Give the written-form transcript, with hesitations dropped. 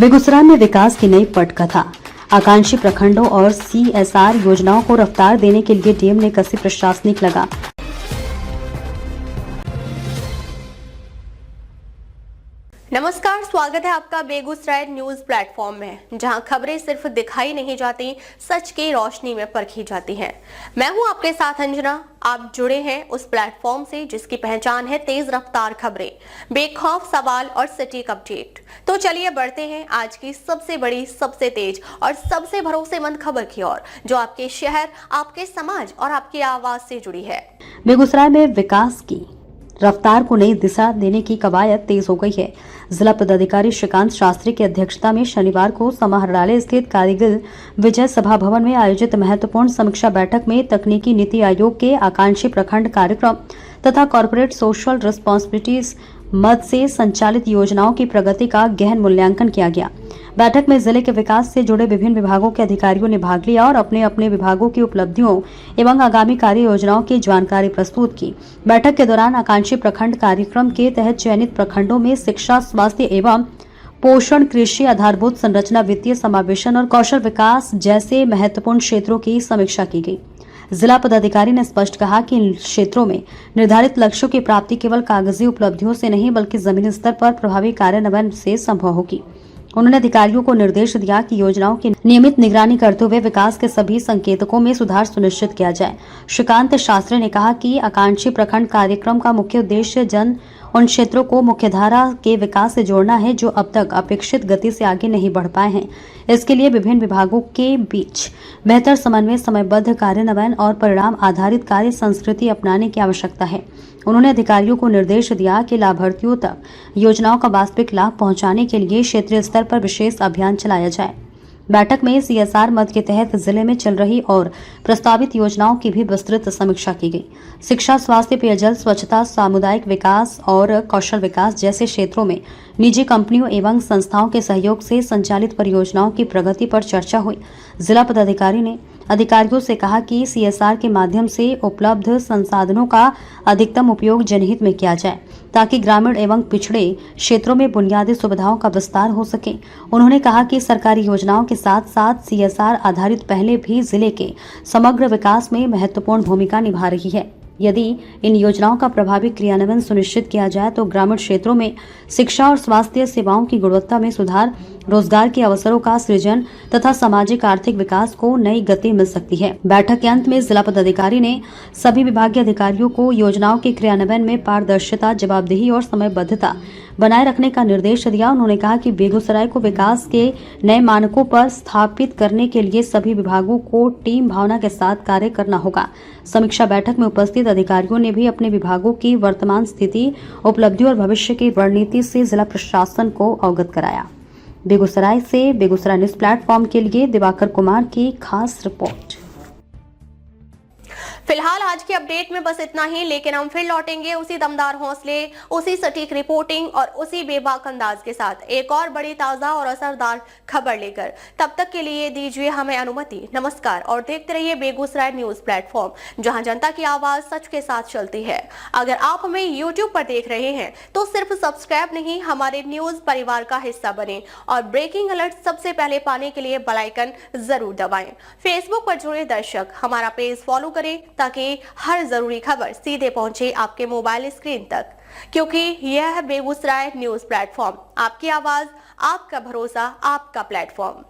बेगूसराय में विकास की नई पटकथा। आकांक्षी प्रखंडों और सीएसआर योजनाओं को रफ्तार देने के लिए डीएम ने कसी प्रशासनिक लगाम। नमस्कार, स्वागत है आपका बेगूसराय न्यूज प्लेटफॉर्म में, जहां खबरें सिर्फ दिखाई नहीं जाती, सच की रोशनी में परखी जाती हैं। मैं हूं आपके साथ अंजना। आप जुड़े हैं उस प्लेटफॉर्म से जिसकी पहचान है तेज रफ्तार खबरें, बेखौफ सवाल और सटीक अपडेट। तो चलिए बढ़ते हैं आज की सबसे बड़ी, सबसे तेज और सबसे भरोसेमंद खबर की ओर, जो आपके शहर, आपके समाज और आपकी आवाज से जुड़ी है। बेगूसराय में विकास की रफ्तार को नई दिशा देने की कवायद तेज हो गई है। जिला पदाधिकारी श्रीकांत शास्त्री की अध्यक्षता में शनिवार को समाहरणालय स्थित कारगिल विजय सभा भवन में आयोजित महत्वपूर्ण समीक्षा बैठक में तकनीकी नीति आयोग के आकांक्षी प्रखंड कार्यक्रम तथा कॉर्पोरेट सोशल रिस्पांसिबिलिटीज मद से संचालित योजनाओं की प्रगति का गहन मूल्यांकन किया गया। बैठक में जिले के विकास से जुड़े विभिन्न विभागों के अधिकारियों ने भाग लिया और अपने अपने विभागों की उपलब्धियों एवं आगामी कार्य योजनाओं की जानकारी प्रस्तुत की। बैठक के दौरान आकांक्षी प्रखंड कार्यक्रम के तहत चयनित प्रखंडों में शिक्षा, स्वास्थ्य एवं पोषण, कृषि, आधारभूत संरचना, वित्तीय समावेशन और कौशल विकास जैसे महत्वपूर्ण क्षेत्रों की समीक्षा की गई। जिला पदाधिकारी ने स्पष्ट कहा कि इन क्षेत्रों में निर्धारित लक्ष्यों की प्राप्ति केवल कागजी उपलब्धियों से नहीं बल्कि जमीनी स्तर पर प्रभावी कार्यान्वयन से संभव होगी। उन्होंने अधिकारियों को निर्देश दिया कि योजनाओं की नियमित निगरानी करते हुए विकास के सभी संकेतकों में सुधार सुनिश्चित किया जाए। श्रीकांत शास्त्री ने कहा कि आकांक्षी प्रखंड कार्यक्रम का मुख्य उद्देश्य उन क्षेत्रों को मुख्यधारा के विकास से जोड़ना है जो अब तक अपेक्षित गति से आगे नहीं बढ़ पाए हैं। इसके लिए विभिन्न विभागों के बीच बेहतर समन्वय, समयबद्ध कार्यान्वयन और परिणाम आधारित कार्य संस्कृति अपनाने की आवश्यकता है। उन्होंने अधिकारियों को निर्देश दिया कि लाभार्थियों तक योजनाओं का वास्तविक लाभ पहुंचाने के लिए क्षेत्रीय स्तर पर विशेष अभियान चलाया जाए। बैठक में सीएसआर मद के तहत जिले में चल रही और प्रस्तावित योजनाओं की भी विस्तृत समीक्षा की गई। शिक्षा, स्वास्थ्य, पेयजल, स्वच्छता, सामुदायिक विकास और कौशल विकास जैसे क्षेत्रों में निजी कंपनियों एवं संस्थाओं के सहयोग से संचालित परियोजनाओं की प्रगति पर चर्चा हुई। जिला पदाधिकारी ने अधिकारियों से कहा कि सीएसआर के माध्यम से उपलब्ध संसाधनों का अधिकतम उपयोग जनहित में किया जाए ताकि ग्रामीण एवं पिछड़े क्षेत्रों में बुनियादी सुविधाओं का विस्तार हो सके। उन्होंने कहा कि सरकारी योजनाओं के साथ साथ सीएसआर आधारित पहले भी जिले के समग्र विकास में महत्वपूर्ण भूमिका निभा रही है। यदि इन योजनाओं का प्रभावी क्रियान्वयन सुनिश्चित किया जाए तो ग्रामीण क्षेत्रों में शिक्षा और स्वास्थ्य सेवाओं की गुणवत्ता में सुधार, रोजगार के अवसरों का सृजन तथा सामाजिक आर्थिक विकास को नई गति मिल सकती है। बैठक के अंत में जिला पदाधिकारी ने सभी विभागीय अधिकारियों को योजनाओं के क्रियान्वयन में पारदर्शिता, जवाबदेही और समयबद्धता बनाए रखने का निर्देश दिया। उन्होंने कहा कि बेगूसराय को विकास के नए मानकों पर स्थापित करने के लिए सभी विभागों को टीम भावना के साथ कार्य करना होगा। समीक्षा बैठक में उपस्थित अधिकारियों ने भी अपने विभागों की वर्तमान स्थिति, उपलब्धियों और भविष्य की रणनीति से जिला प्रशासन को अवगत कराया। बेगूसराय से बेगूसराय न्यूज प्लेटफॉर्म के लिए दिवाकर कुमार की खास रिपोर्ट। फिलहाल आज की अपडेट में बस इतना ही, लेकिन हम फिर लौटेंगे उसी दमदार हौसले, उसी सटीक रिपोर्टिंग और उसी बेबाक अंदाज के साथ एक और बड़ी, ताजा और असरदार खबर लेकर। तब तक के लिए दीजिए हमें अनुमति। नमस्कार और देखते रहिए बेगूसराय न्यूज प्लेटफॉर्म, जहां जनता की आवाज सच के साथ चलती है। अगर आप हमें यूट्यूब पर देख रहे हैं तो सिर्फ सब्सक्राइब नहीं, हमारे न्यूज परिवार का हिस्सा बने और ब्रेकिंग अलर्ट सबसे पहले पाने के लिए बेल आइकन जरूर दबाएं। फेसबुक पर जुड़े दर्शक हमारा पेज फॉलो करें ताकि हर जरूरी खबर सीधे पहुंचे आपके मोबाइल स्क्रीन तक, क्योंकि यह है बेगूसराय न्यूज प्लेटफॉर्म, आपकी आवाज, आपका भरोसा, आपका प्लेटफॉर्म।